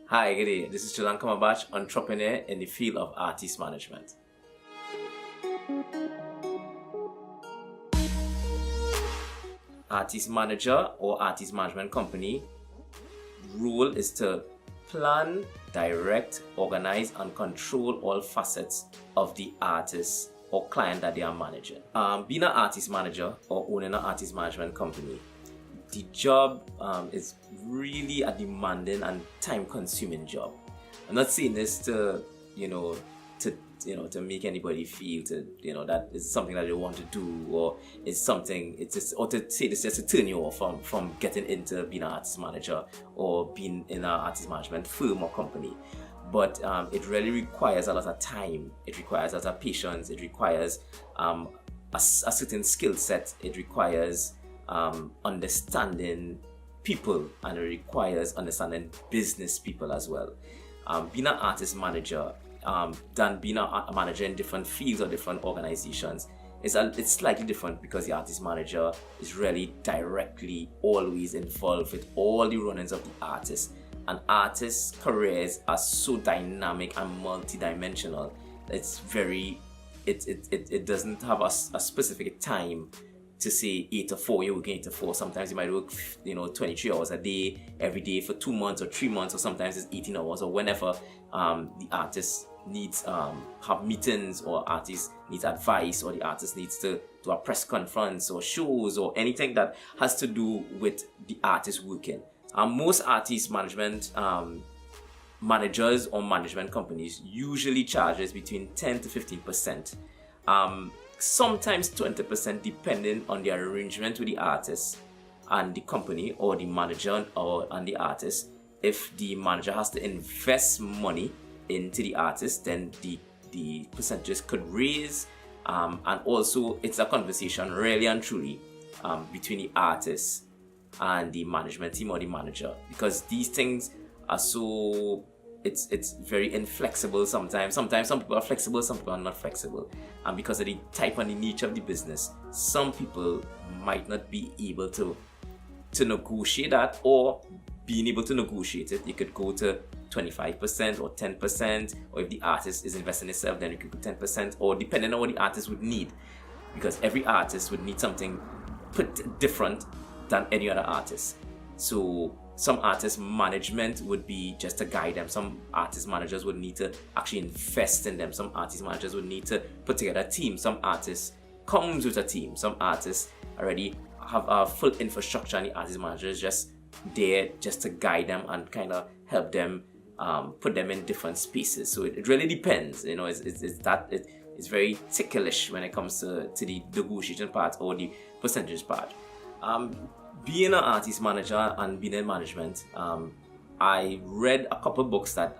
Hi, good day. This is Jelan Cumberbatch, entrepreneur in the field of artist management. Artist manager or artist management company role is to plan, direct, organize, and control all facets of the artist or client that they are managing. Being an artist manager or owning an artist management company, the job is really a demanding and time-consuming job. I'm not saying this to make anybody feel that it's something that they want to do, or it's something or to say this just to turn you off from getting into being an artist manager or being in an artist management firm or company. But it really requires a lot of time. It requires a lot of patience. It requires a certain skill set. It requires understanding people, and it requires understanding business people as well. Being an artist manager than being a manager in different fields or different organizations it's slightly different, because the artist manager is really directly always involved with all the runnings of the artist. And artists' careers are so dynamic and multi-dimensional. It doesn't have a specific time to say 8 to 4, you're working 8 to 4. Sometimes you might work 23 hours a day, every day for 2 months or 3 months, or sometimes it's 18 hours, or whenever the artist needs have meetings, or artist needs advice, or the artist needs to do a press conference or shows or anything that has to do with the artist working. Most artist management managers or management companies usually charges between 10 to 15%. Sometimes 20%, depending on the arrangement with the artist and the company, or the manager and the artist. If the manager has to invest money into the artist, then the percentages could raise. And also, it's a conversation really and truly between the artist and the management team or the manager, because these things are so it's very inflexible sometimes. Sometimes some people are flexible, some people are not flexible, and because of the type and the nature of the business, some people might not be able to negotiate that, or being able to negotiate it. You could go to 25% or 10%, or if the artist is investing itself, then you could go 10%, or depending on what the artist would need, because every artist would need something different than any other artist. So some artist management would be just to guide them. Some artist managers would need to actually invest in them. Some artist managers would need to put together a team. Some artists comes with a team. Some artists already have a full infrastructure, and the artist manager is just there just to guide them and kind of help them, put them in different spaces. So it really depends. It's very ticklish when it comes to the negotiation part or the percentage part. Being an artist manager and being in management, I read a couple books that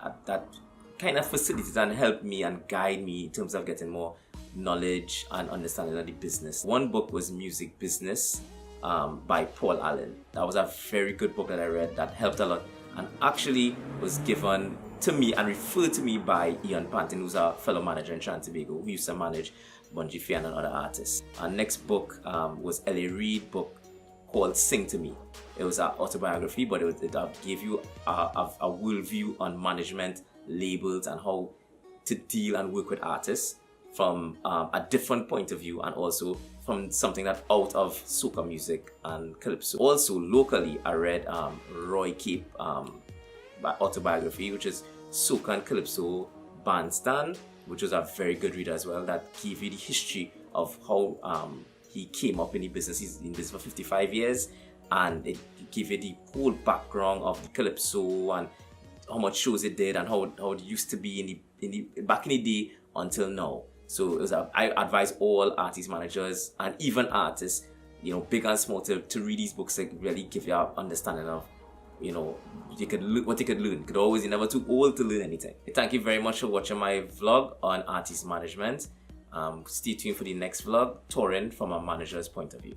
kind of facilitated and helped me and guide me in terms of getting more knowledge and understanding of the business. One book was Music Business by Paul Allen. That was a very good book that I read that helped a lot, and actually was given to me and referred to me by Ian Pantin, who's a fellow manager in Trinidad and Tobago, who used to manage Bunji Fian and other artists. Our next book was Ellie Reed's book called Sing to Me. It was an autobiography, but it gave you a worldview on management, labels, and how to deal and work with artists from a different point of view, and also from something that's out of soca music and calypso. Also locally, I read Roy Cape autobiography, which is soca and calypso bandstand, which was a very good read as well, that gave you the history of how he came up in the business. He's in business for 55 years, and it gave you the whole background of the calypso and how much shows it did and how it used to be back in the day until now. So I advise all artist managers and even artists, big and small, to read these books that really give you an understanding of what you could learn. You're never too old to learn anything. Thank you very much for watching my vlog on artist management. Stay tuned for the next vlog, touring from a manager's point of view.